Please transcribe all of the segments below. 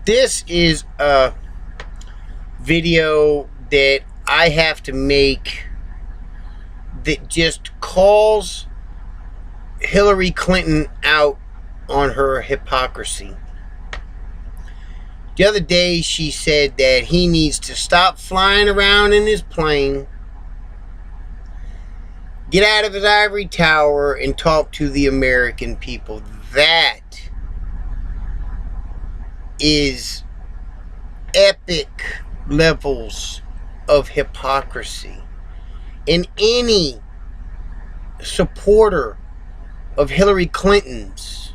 This is a video that I have to make that just calls Hillary Clinton out on her hypocrisy. The other day she said that he needs to stop flying around in his plane, get out of his ivory tower, and talk to the American people. That is epic levels of hypocrisy. And any supporter of Hillary Clinton's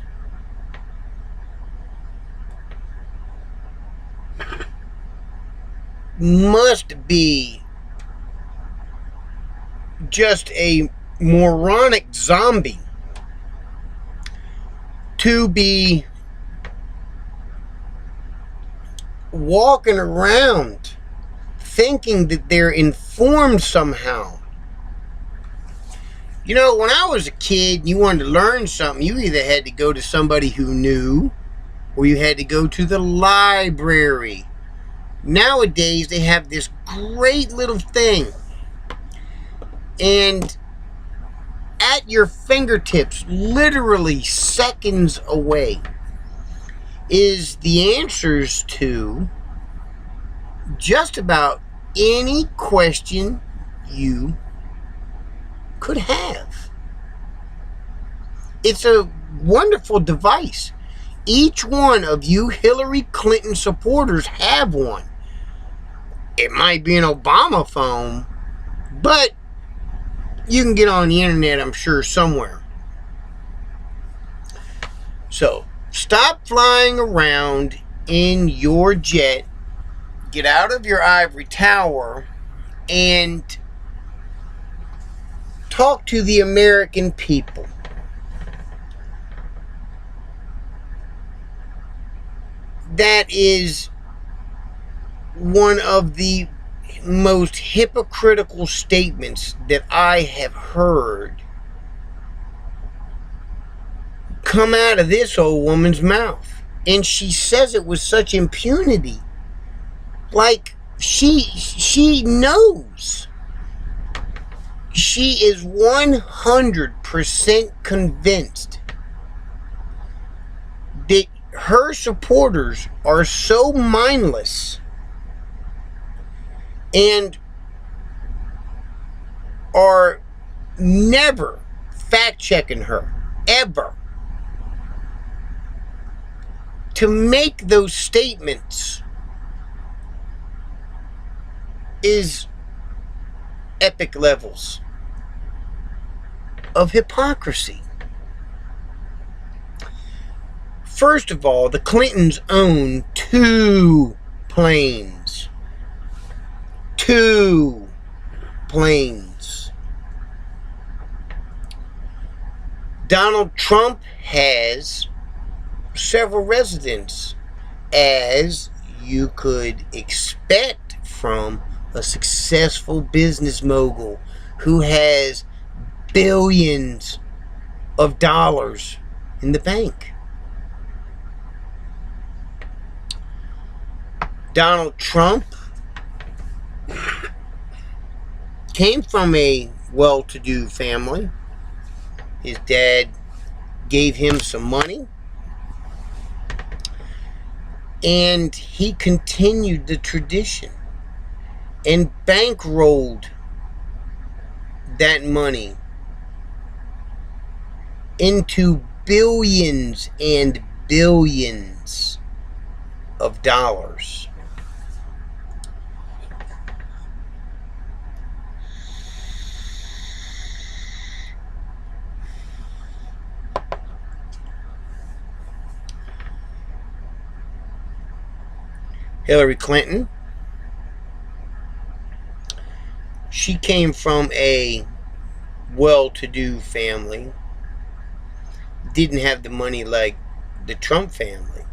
must be just a moronic zombie to be walking around thinking that they're informed somehow. You know, when I was a kid, you wanted to learn something, you either had to go to somebody who knew, or you had to go to the library. Nowadays, they have this great little thing, and at your fingertips, literally seconds away, is the answers to just about any question you could have. It's a wonderful device. Each one of you Hillary Clinton supporters have one. It might be an Obama phone, but you can get on the internet, I'm sure, somewhere. So, stop flying around in your jet, get out of your ivory tower, and talk to the American people. That is one of the most hypocritical statements that I have heard come out of this old woman's mouth. And she says it with such impunity. Like she knows. She is 100% convinced that her supporters are so mindless and are never fact-checking her, ever. To make those statements is epic levels of hypocrisy. First of all, the Clintons own 2 planes. 2 planes. Donald Trump has several residents, as you could expect from a successful business mogul who has billions of dollars in the bank. Donald Trump came from a well-to-do family. His dad gave him some money, and he continued the tradition and bankrolled that money into billions and billions of dollars. Hillary Clinton, she came from a well-to-do family, didn't have the money like the Trump family,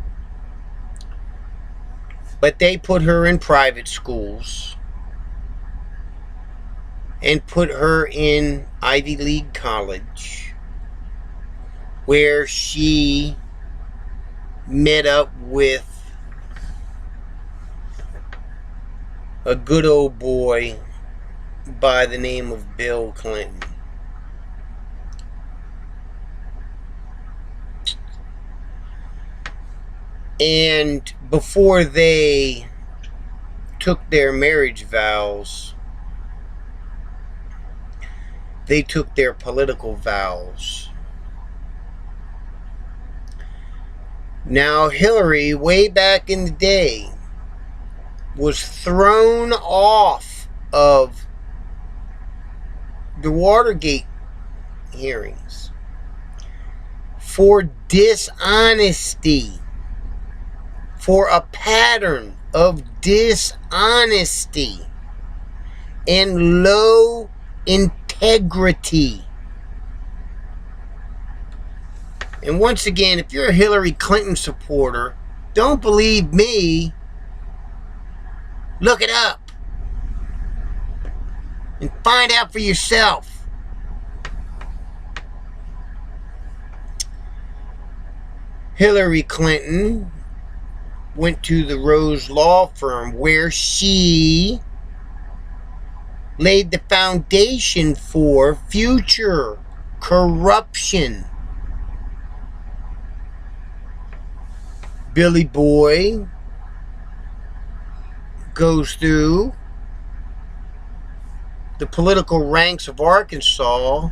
but they put her in private schools and put her in Ivy League college, where she met up with a good old boy by the name of Bill Clinton. And before they took their marriage vows, they took their political vows. Now, Hillary, way back in the day, was thrown off of the Watergate hearings for dishonesty, for a pattern of dishonesty and low integrity. And once again, if you're a Hillary Clinton supporter, don't believe me. Look it up and find out for yourself. Hillary Clinton went to the Rose Law Firm, where she laid the foundation for future corruption. Billy Boy goes through the political ranks of Arkansas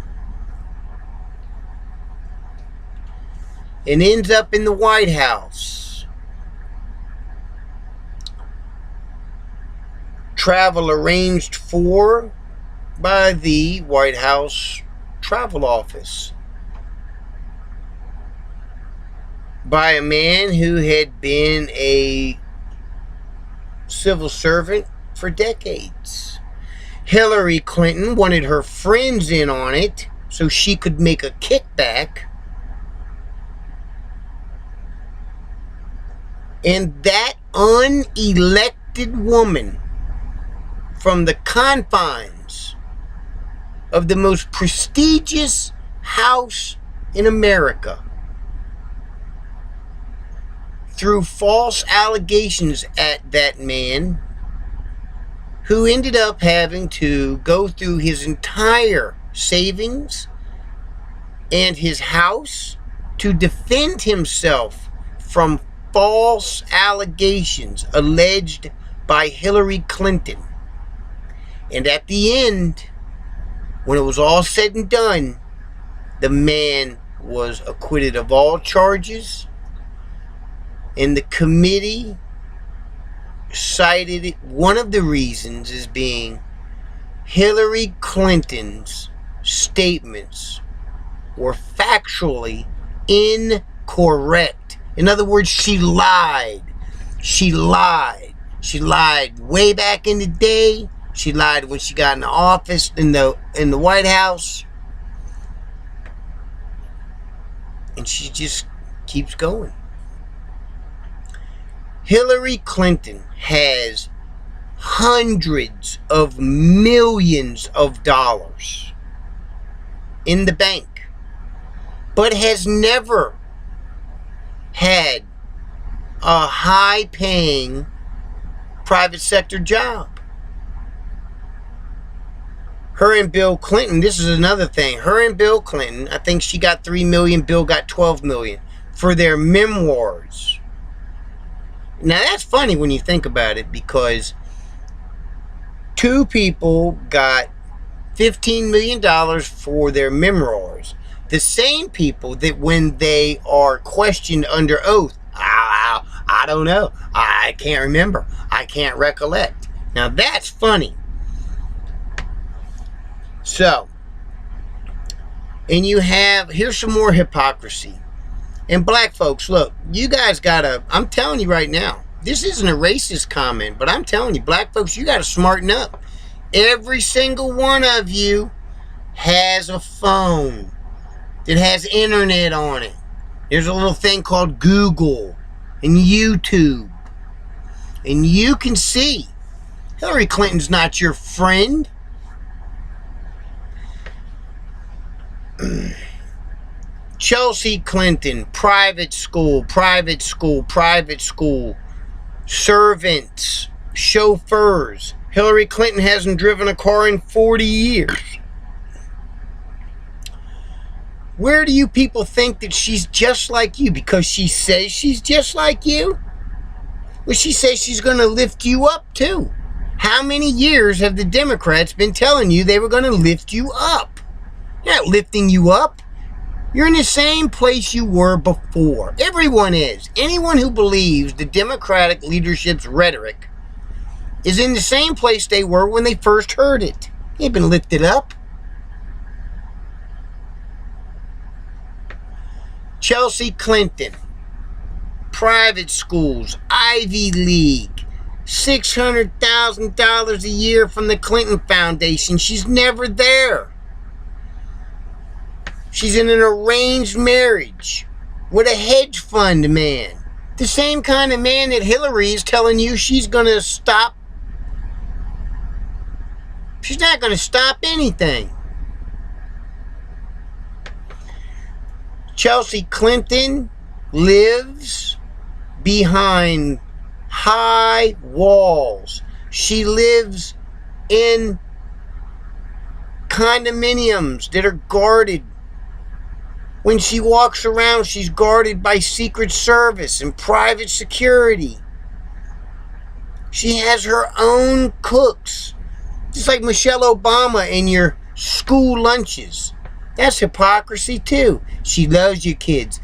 and ends up in the White House. Travel arranged for by the White House Travel Office by a man who had been a civil servant for decades. Hillary Clinton wanted her friends in on it so she could make a kickback. And that unelected woman from the confines of the most prestigious house in America threw false allegations at that man, who ended up having to go through his entire savings and his house to defend himself from false allegations alleged by Hillary Clinton. And at the end, when it was all said and done, the man was acquitted of all charges, and the committee cited it, one of the reasons as being Hillary Clinton's statements were factually incorrect. In other words, she lied. She lied. She lied way back in the day. She lied when she got in the office in the White House. And she just keeps going. Hillary Clinton has hundreds of millions of dollars in the bank, but has never had a high-paying private sector job. Her and Bill Clinton, this is another thing. Her and Bill Clinton, I think she got $3 million, Bill got $12 million for their memoirs. Now that's funny when you think about it, because two people got $15 million for their memoirs. The same people that when they are questioned under oath, I don't know, I can't remember, I can't recollect. Now that's funny. So, and you have, here's some more hypocrisy. And black folks, look, you guys gotta, I'm telling you right now, this isn't a racist comment, but I'm telling you, black folks, you gotta smarten up. Every single one of you has a phone that has internet on it. There's a little thing called Google and YouTube. And you can see Hillary Clinton's not your friend. Chelsea Clinton, private school, private school, private school, servants, chauffeurs. Hillary Clinton hasn't driven a car in 40 years. Where do you people think that she's just like you? Because she says she's just like you? Well, she says she's going to lift you up too. How many years have the Democrats been telling you they were going to lift you up? They're not lifting you up. You're in the same place you were before. Everyone is. Anyone who believes the Democratic leadership's rhetoric is in the same place they were when they first heard it. They've been lifted up. Chelsea Clinton, private schools, Ivy League, $600,000 a year from the Clinton Foundation. She's never there. She's in an arranged marriage with a hedge fund man. The same kind of man that Hillary is telling you she's going to stop. She's not going to stop anything. Chelsea Clinton lives behind high walls. She lives in condominiums that are guarded. When she walks around, she's guarded by Secret Service and private security. She has her own cooks. Just like Michelle Obama in your school lunches. That's hypocrisy too. She loves your kids.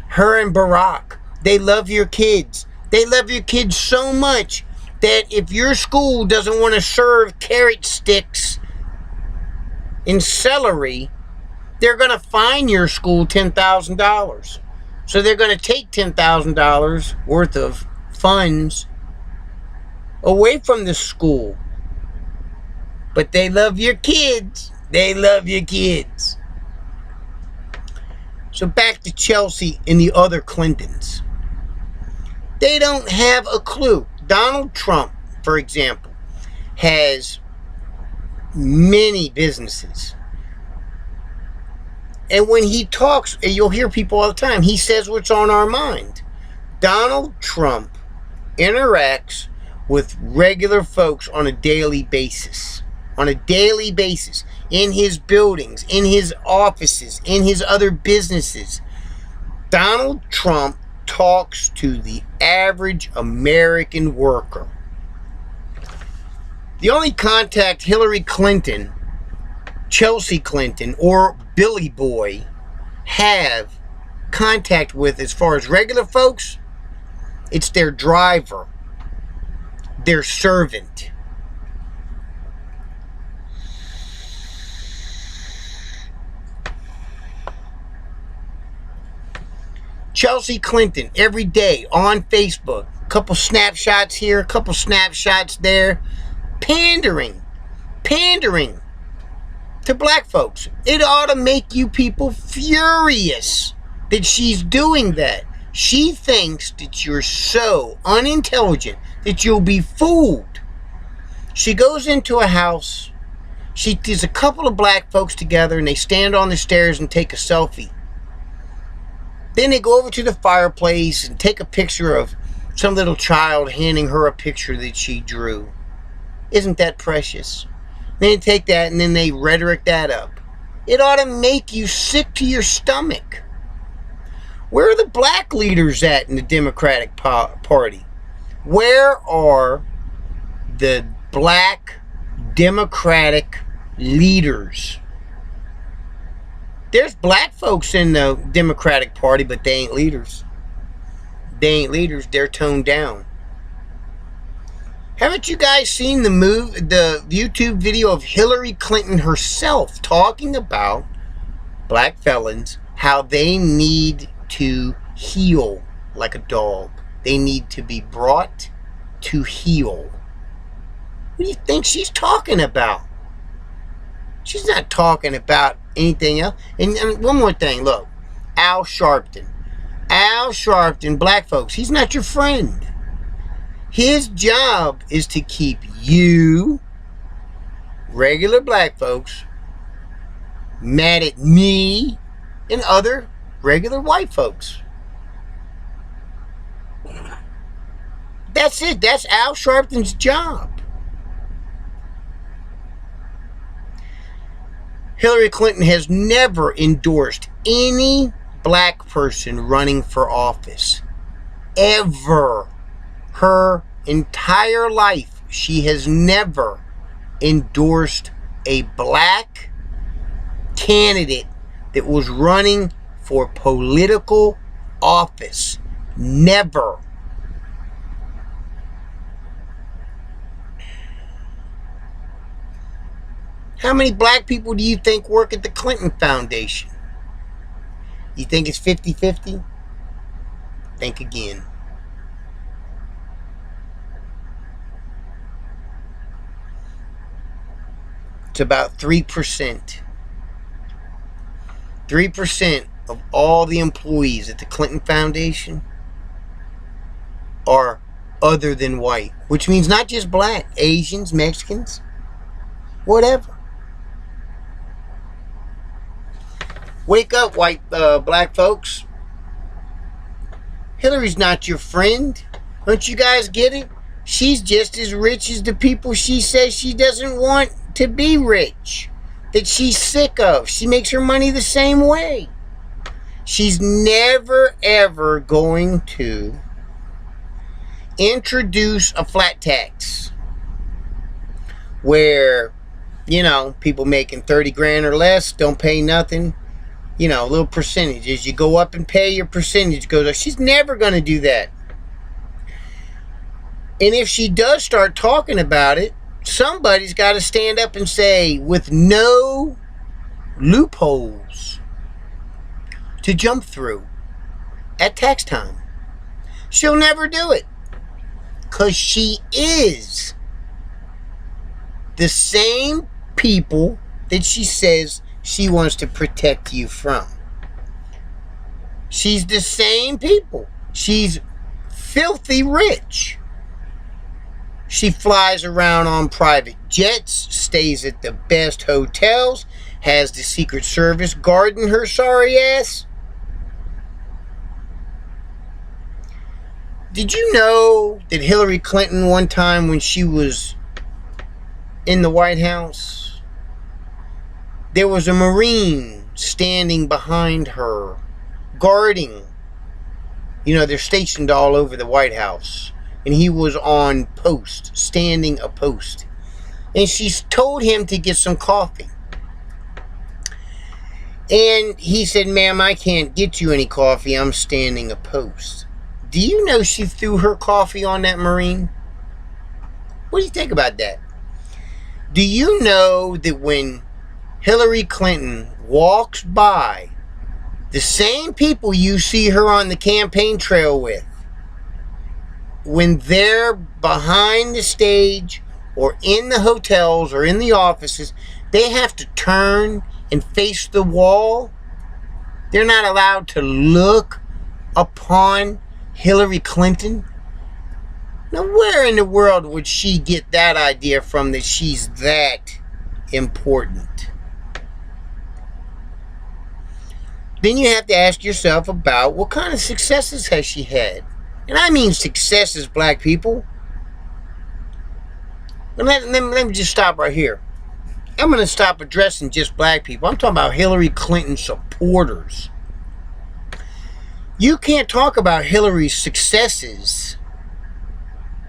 Her and Barack, they love your kids. They love your kids so much that if your school doesn't want to serve carrot sticks and celery, they're going to fine your school $10,000. So they're going to take $10,000 worth of funds away from the school. But they love your kids. They love your kids. So back to Chelsea and the other Clintons. They don't have a clue. Donald Trump, for example, has many businesses. And when he talks, and you'll hear people all the time, he says what's on our mind. Donald Trump interacts with regular folks on a daily basis. On a daily basis. In his buildings, in his offices, in his other businesses. Donald Trump talks to the average American worker. The only contact Hillary Clinton, Chelsea Clinton, or Billy Boy have contact with as far as regular folks, it's their driver, their servant. Chelsea Clinton, every day on Facebook, a couple snapshots here, a couple snapshots there, pandering to black folks. It ought to make you people furious that she's doing that. She thinks that you're so unintelligent that you'll be fooled. She goes into a house, she sees a couple of black folks together and they stand on the stairs and take a selfie. Then they go over to the fireplace and take a picture of some little child handing her a picture that she drew. Isn't that precious? Then they take that and then they rhetoric that up. It ought to make you sick to your stomach. Where are the black leaders at in the Democratic Party? Where are the black Democratic leaders? There's black folks in the Democratic Party, but they ain't leaders. They ain't leaders. They're toned down. Haven't you guys seen the YouTube video of Hillary Clinton herself talking about black felons, how they need to heal like a dog? They need to be brought to heal. What do you think she's talking about? She's not talking about anything else. And one more thing, look. Al Sharpton. Al Sharpton, black folks, he's not your friend. His job is to keep you, regular black folks, mad at me and other regular white folks. That's it. That's Al Sharpton's job. Hillary Clinton has never endorsed any black person running for office. Ever. Her entire life, she has never endorsed a black candidate that was running for political office. Never. How many black people do you think work at the Clinton Foundation? You think it's 50-50? Think again. It's about 3%. 3% of all the employees at the Clinton Foundation are other than white, which means not just black, Asians, Mexicans, whatever. Wake up, black folks. Hillary's not your friend. Don't you guys get it? She's just as rich as the people she says she doesn't want to be rich, that she's sick of. She makes her money the same way. She's never, ever going to introduce a flat tax where, people making 30 grand or less don't pay nothing. A little percentage. As you go up and pay, your percentage goes up. She's never going to do that. And if she does start talking about it, somebody's got to stand up and say, with no loopholes to jump through at tax time. She'll never do it. Because she is the same people that she says she wants to protect you from. She's the same people. She's filthy rich. She flies around on private jets, stays at the best hotels, has the Secret Service guarding her sorry ass. Did you know that Hillary Clinton, one time when she was in the White House, there was a Marine standing behind her, guarding. They're stationed all over the White House. And he was on post, standing a post. And she told him to get some coffee. And he said, ma'am, I can't get you any coffee. I'm standing a post. Do you know she threw her coffee on that Marine? What do you think about that? Do you know that when Hillary Clinton walks by, the same people you see her on the campaign trail with, when they're behind the stage or in the hotels or in the offices, they have to turn and face the wall? They're not allowed to look upon Hillary Clinton? Now, where in the world would she get that idea from, that she's that important? Then you have to ask yourself about what kind of successes has she had. And I mean successes, black people. Let me just stop right here. I'm going to stop addressing just black people. I'm talking about Hillary Clinton supporters. You can't talk about Hillary's successes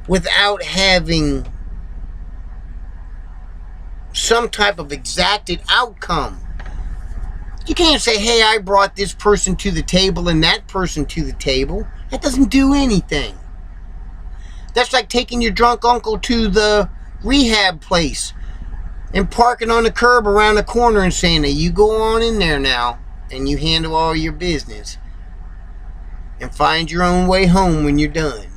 without having some type of exacted outcome. You can't say, hey, I brought this person to the table and that person to the table. That doesn't do anything. That's like taking your drunk uncle to the rehab place and parking on the curb around the corner and saying, hey, you go on in there now and you handle all your business and find your own way home when you're done.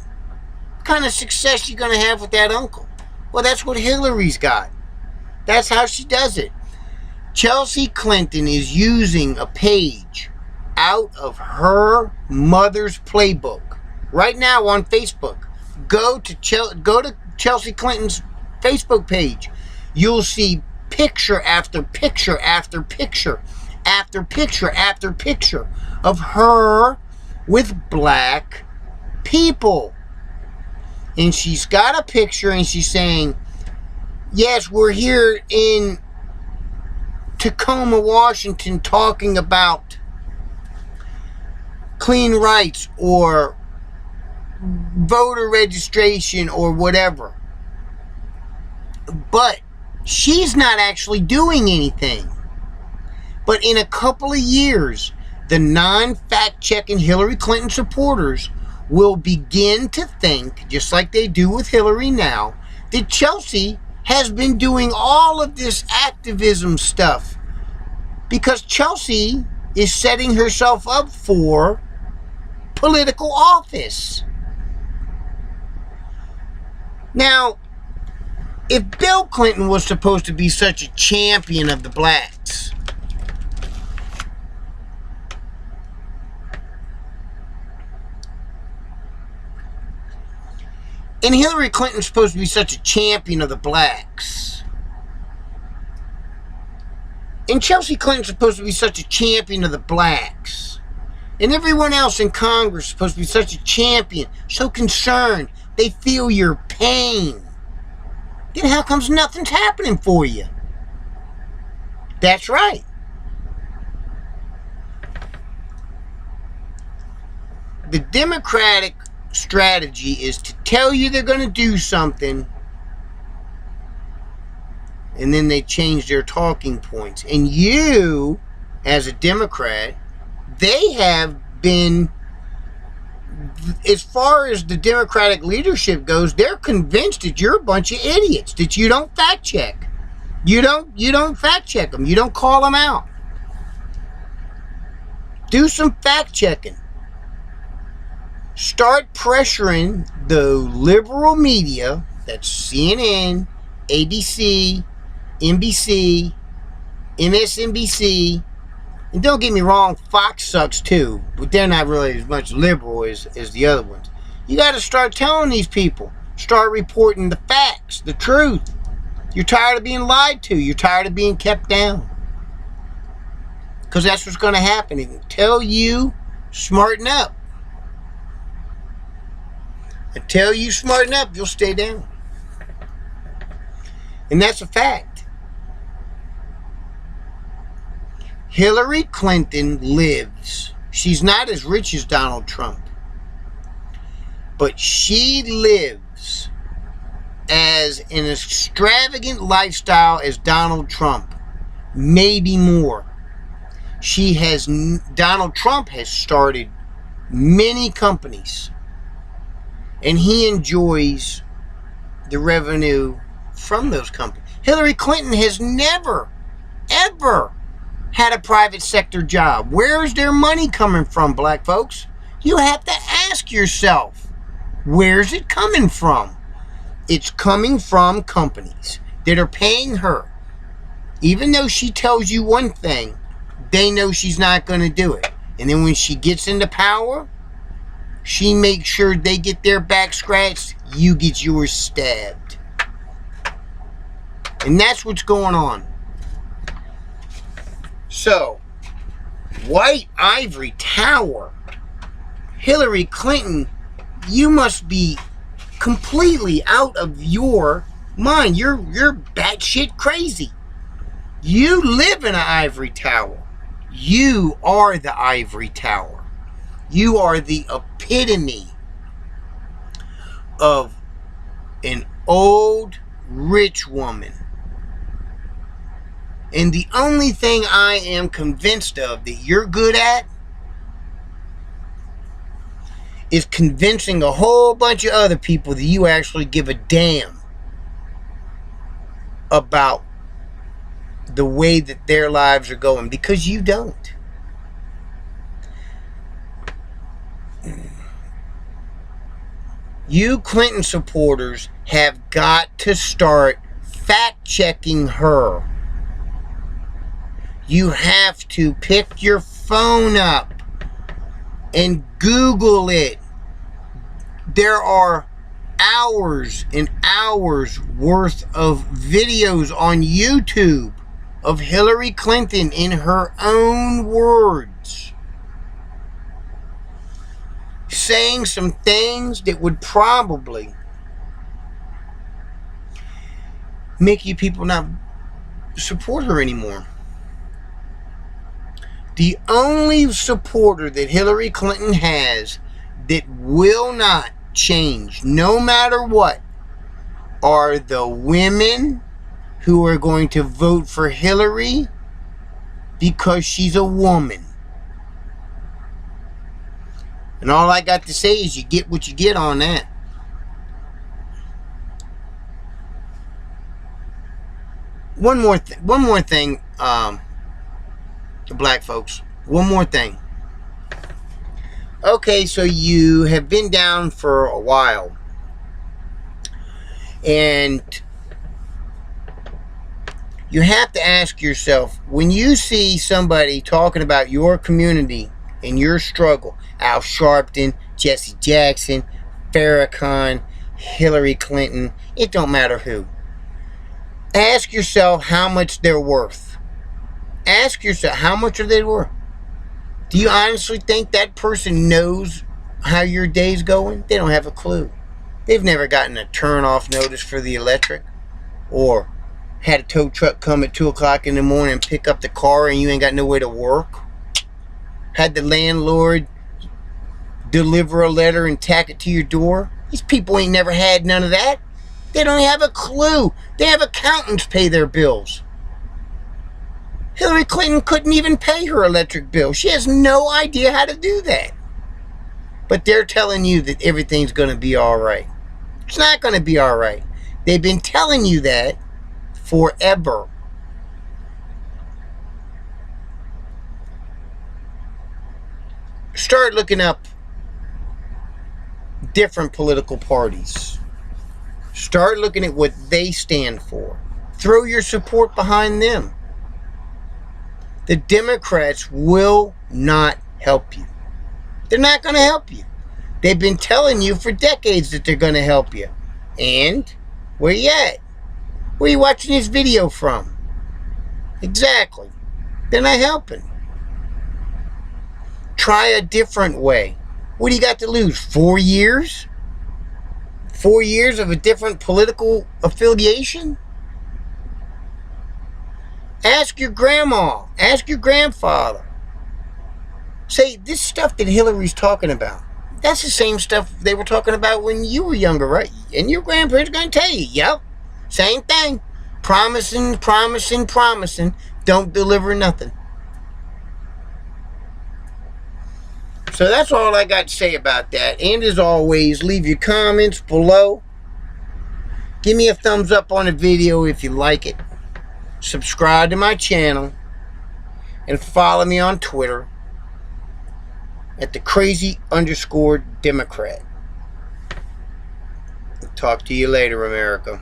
What kind of success you going to have with that uncle? Well, that's what Hillary's got. That's how she does it. Chelsea Clinton is using a page out of her mother's playbook right now on Facebook. Go to Chelsea Clinton's Facebook page. You'll see picture after picture after picture after picture after picture of her with black people. And she's got a picture and she's saying, yes, we're here in Tacoma, Washington, talking about clean rights or voter registration or whatever. But she's not actually doing anything. But in a couple of years, the non-fact-checking Hillary Clinton supporters will begin to think, just like they do with Hillary now, that Chelsea has been doing all of this activism stuff because Chelsea is setting herself up for political office. Now, if Bill Clinton was supposed to be such a champion of the blacks, and Hillary Clinton's supposed to be such a champion of the blacks, and Chelsea Clinton's supposed to be such a champion of the blacks, and everyone else in Congress is supposed to be such a champion, so concerned, they feel your pain, then how comes nothing's happening for you? That's right. The Democratic strategy is to tell you they're going to do something, and then they change their talking points. And you, as a Democrat, they have been, as far as the Democratic leadership goes, they're convinced that you're a bunch of idiots, that you don't fact check. You don't fact check them. You don't call them out. Do some fact checking. Start pressuring the liberal media, that's CNN, ABC, NBC, MSNBC, and don't get me wrong, Fox sucks too, but they're not really as much liberal as the other ones. You got to start telling these people. Start reporting the facts, the truth. You're tired of being lied to. You're tired of being kept down. Because that's what's going to happen. Until you smarten up. Until you smarten up, you'll stay down. And that's a fact. Hillary Clinton lives. She's not as rich as Donald Trump. But she lives as an extravagant lifestyle as Donald Trump. Maybe more. Donald Trump has started many companies. And he enjoys the revenue from those companies. Hillary Clinton has never, ever had a private sector job. Where is their money coming from, black folks? You have to ask yourself, where's it coming from? It's coming from companies that are paying her. Even though she tells you one thing, they know she's not going to do it. And then when she gets into power, she makes sure they get their back scratched, you get yours stabbed. And that's what's going on. So, White Ivory Tower, Hillary Clinton, you must be completely out of your mind. You're batshit crazy. You live in an ivory tower. You are the ivory tower. You are the epitome of an old rich woman. And the only thing I am convinced of that you're good at is convincing a whole bunch of other people that you actually give a damn about the way that their lives are going, because you don't. You Clinton supporters have got to start fact-checking her. You have to pick your phone up and Google it. There are hours and hours worth of videos on YouTube of Hillary Clinton in her own words saying some things that would probably make you people not support her anymore. The only supporter that Hillary Clinton has that will not change, no matter what, are the women who are going to vote for Hillary because she's a woman. And all I got to say is you get what you get on that. One more thing, to black folks. One more thing. Okay, so you have been down for a while. And you have to ask yourself, when you see somebody talking about your community and your struggle, Al Sharpton, Jesse Jackson, Farrakhan, Hillary Clinton, it don't matter who. Ask yourself how much they're worth. Ask yourself, how much are they worth? Do you honestly think that person knows how your day's going? They don't have a clue. They've never gotten a turn-off notice for the electric, or had a tow truck come at 2 o'clock in the morning and pick up the car and you ain't got no way to work. Had the landlord deliver a letter and tack it to your door. These people ain't never had none of that. They don't have a clue. They have accountants pay their bills. Hillary Clinton couldn't even pay her electric bill. She has no idea how to do that. But they're telling you that everything's going to be all right. It's not going to be all right. They've been telling you that forever. Start looking up different political parties. Start looking at what they stand for. Throw your support behind them. The Democrats will not help you. They're not going to help you. They've been telling you for decades that they're going to help you. And where you at? Where you watching this video from? Exactly. They're not helping. Try a different way. What do you got to lose? 4 years? 4 years of a different political affiliation? Ask your grandma. Ask your grandfather. Say, this stuff that Hillary's talking about, that's the same stuff they were talking about when you were younger, right? And your grandparents are going to tell you, yep, same thing. Promising, promising, promising. Don't deliver nothing. So that's all I got to say about that. And as always, leave your comments below. Give me a thumbs up on the video if you like it. Subscribe to my channel. And follow me on Twitter at the crazy_Democrat. Talk to you later, America.